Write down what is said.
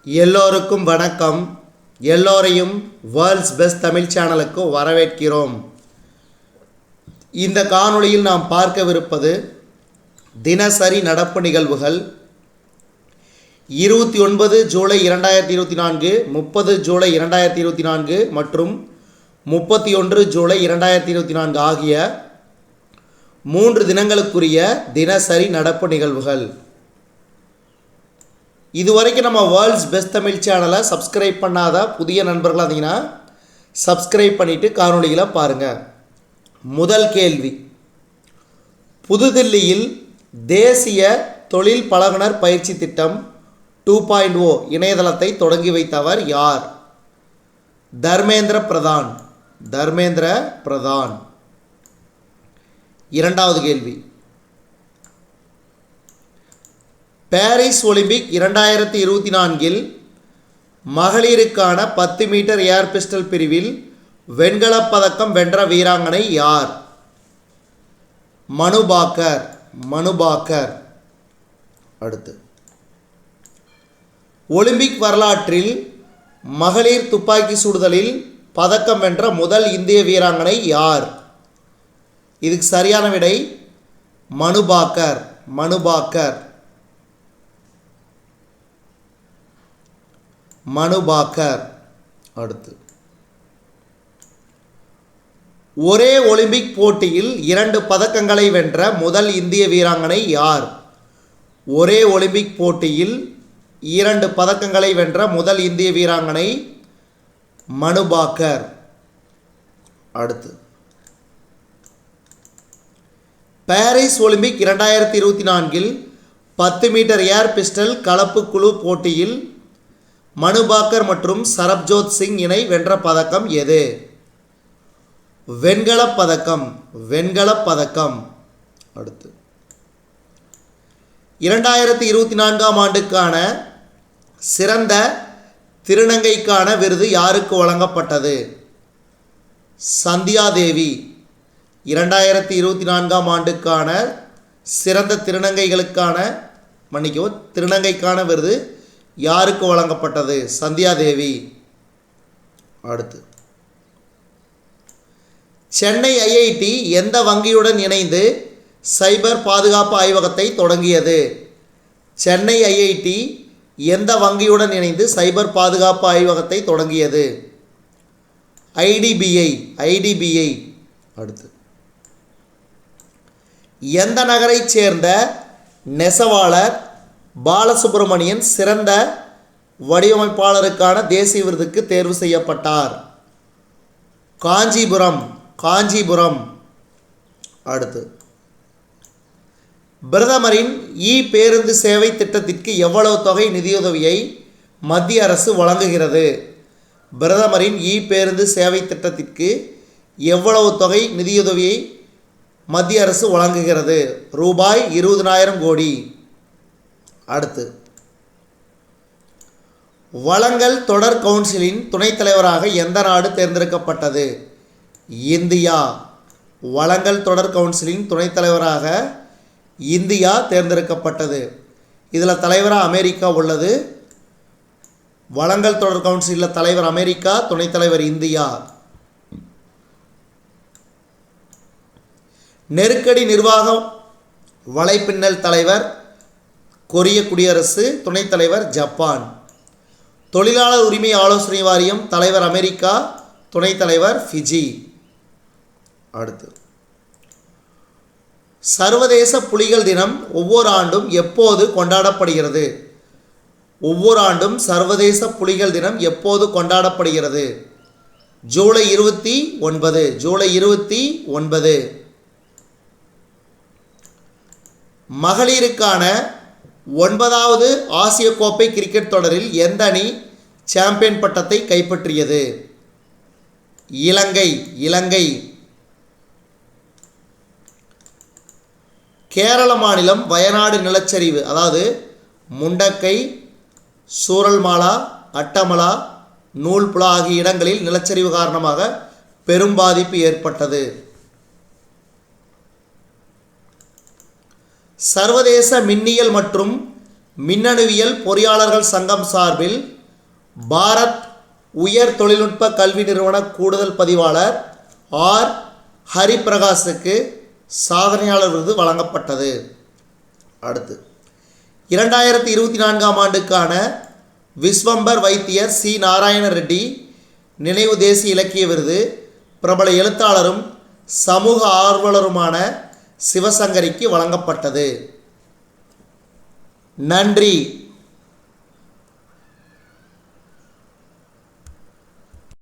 எல்லோருக்கும் வணக்கம். எல்லோரையும் வேர்ல்ட்ஸ் பெஸ்ட் தமிழ் சேனலுக்கு வரவேற்கிறோம். இந்த காணொளியில் நாம் பார்க்கவிருப்பது தினசரி நடப்பு நிகழ்வுகள் 29 ஜூலை 2024, 30 ஜூலை 2024 மற்றும் 31 ஜூலை 2024 ஆகிய 3 தினங்களுக்குரிய தினசரி நடப்பு நிகழ்வுகள். இதுவரைக்கும் நம்ம வேர்ல்ட்ஸ் பெஸ்ட் தமிழ் சேனலை சப்ஸ்கிரைப் பண்ணாத புதிய நண்பர்களாக இருந்தீங்கன்னா சப்ஸ்கிரைப் பண்ணிவிட்டு காணொளிகளை பாருங்கள். முதல் கேள்வி, புதுதில்லியில் தேசிய தொழில் பழகுனர் பயிற்சி திட்டம் 2.0 இணையதளத்தை தொடங்கி வைத்தவர் யார்? தர்மேந்திர பிரதான். இரண்டாவது கேள்வி, பாரிஸ் ஒலிம்பிக் 2024 மகளிருக்கான 10 மீட்டர் ஏர் பிஸ்டல் பிரிவில் வெண்கலப் பதக்கம் வென்ற வீராங்கனை யார்? மனு பாக்கர். அடுத்து, ஒலிம்பிக் வரலாற்றில் மகளிர் துப்பாக்கி சுடுதலில் பதக்கம் வென்ற முதல் இந்திய வீராங்கனை யார்? இதுக்கு சரியான விடை மனு பாக்கர். அடுத்து, ஒரே ஒலிம்பிக் போட்டியில் 2 பதக்கங்களை வென்ற முதல் இந்திய வீராங்கனை யார்? ஒரே ஒலிம்பிக் போட்டியில் 2 பதக்கங்களை வென்ற முதல் இந்திய வீராங்கனை மனு பாக்கர். அடுத்து, Paris Olympic 2024 10 metre air pistol கலப்பு குழு போட்டியில் மனு பாக்கர் மற்றும் சரப்ஜோத் சிங் இணை வென்ற பதக்கம் எது? வெண்கலப் பதக்கம். அடுத்து, 2024 ஆண்டுக்கான சிறந்த திருநங்கைக்கான விருது யாருக்கு வழங்கப்பட்டது? சந்தியா தேவி. 2024 ஆண்டுக்கான சிறந்த திருநங்கைக்கான விருது யாருக்கு வழங்கப்பட்டது? சந்தியா தேவி. அடுத்து, சென்னை ஐஐடி எந்த வங்கியுடன் இணைந்து சைபர் பாதுகாப்பு ஆய்வகத்தை தொடங்கியது? சென்னை ஐஐடி எந்த வங்கியுடன் இணைந்து சைபர் பாதுகாப்பு ஆய்வகத்தை தொடங்கியது? ஐடிபிஐ. அடுத்து, எந்த நகரைச் சேர்ந்த நெசவாளர் பாலசுப்ரமணியன் சிறந்த வடிவமைப்பாளருக்கான தேசிய விருதுக்கு தேர்வு செய்யப்பட்டார்? காஞ்சிபுரம். அடுத்து, பிரதமரின் பேருந்து சேவை திட்டத்திற்கு எவ்வளவு தொகை நிதியுதவியை மத்திய அரசு வழங்குகிறது? பிரதமரின் பேருந்து சேவை திட்டத்திற்கு எவ்வளவு தொகை நிதியுதவியை மத்திய அரசு வழங்குகிறது? ரூபாய் 20,000 கோடி. அடுத்து, வளங்கள் தொடர் கவுன்சிலின் துணைத் தலைவராக எந்த நாடு தேர்ந்தெடுக்கப்பட்டது? இந்தியா. வளங்கள் தொடர் கவுன்சிலின் துணைத் தலைவராக இந்தியா தேர்ந்தெடுக்கப்பட்டது. இதில் தலைவராக அமெரிக்கா உள்ளது. வளங்கள் தொடர் கவுன்சிலில் தலைவர் அமெரிக்கா, துணைத் தலைவர் இந்தியா. நெருக்கடி நிர்வாக வலைப்பின்னல் தலைவர் கொரிய குடியரசு, துணைத் தலைவர் ஜப்பான். தொழிலாளர் உரிமை ஆலோசனை வாரியம் தலைவர் அமெரிக்கா, துணைத் தலைவர் ஃபிஜி. அடுத்து, சர்வதேச புலிகள் தினம் ஒவ்வொரு ஆண்டும் எப்போது கொண்டாடப்படுகிறது? ஒவ்வொரு ஆண்டும் சர்வதேச புலிகள் தினம் எப்போது கொண்டாடப்படுகிறது? ஜூலை 29. மகளிருக்கான 9வது ஆசிய கோப்பை கிரிக்கெட் தொடரில் எந்த அணி சாம்பியன் பட்டத்தை கைப்பற்றியது? இலங்கை. கேரள மாநிலம் வயநாடு நிலச்சரிவு, அதாவது முண்டக்கை, சூரல்மாலா, அட்டமலா, நூல்புலா ஆகிய இடங்களில் நிலச்சரிவு காரணமாக பெரும் பாதிப்பு ஏற்பட்டது. சர்வதேச மின்னியல் மற்றும் மின்னணுவியல் பொறியாளர்கள் சங்கம் சார்பில் பாரத் உயர் தொழில்நுட்ப கல்வி நிறுவன கூடுதல் பதிவாளர் ஆர் ஹரிபிரகாஷுக்கு சாதனையாளர் விருது வழங்கப்பட்டது. அடுத்து 2024ஆம் ஆண்டுக்கான விஸ்வம்பர் வைத்தியர் சி நாராயண ரெட்டி நினைவு தேசிய இலக்கிய விருது பிரபல எழுத்தாளரும் சமூக ஆர்வலருமான சிவசங்கரிக்கு வழங்கப்பட்டது. நன்றி.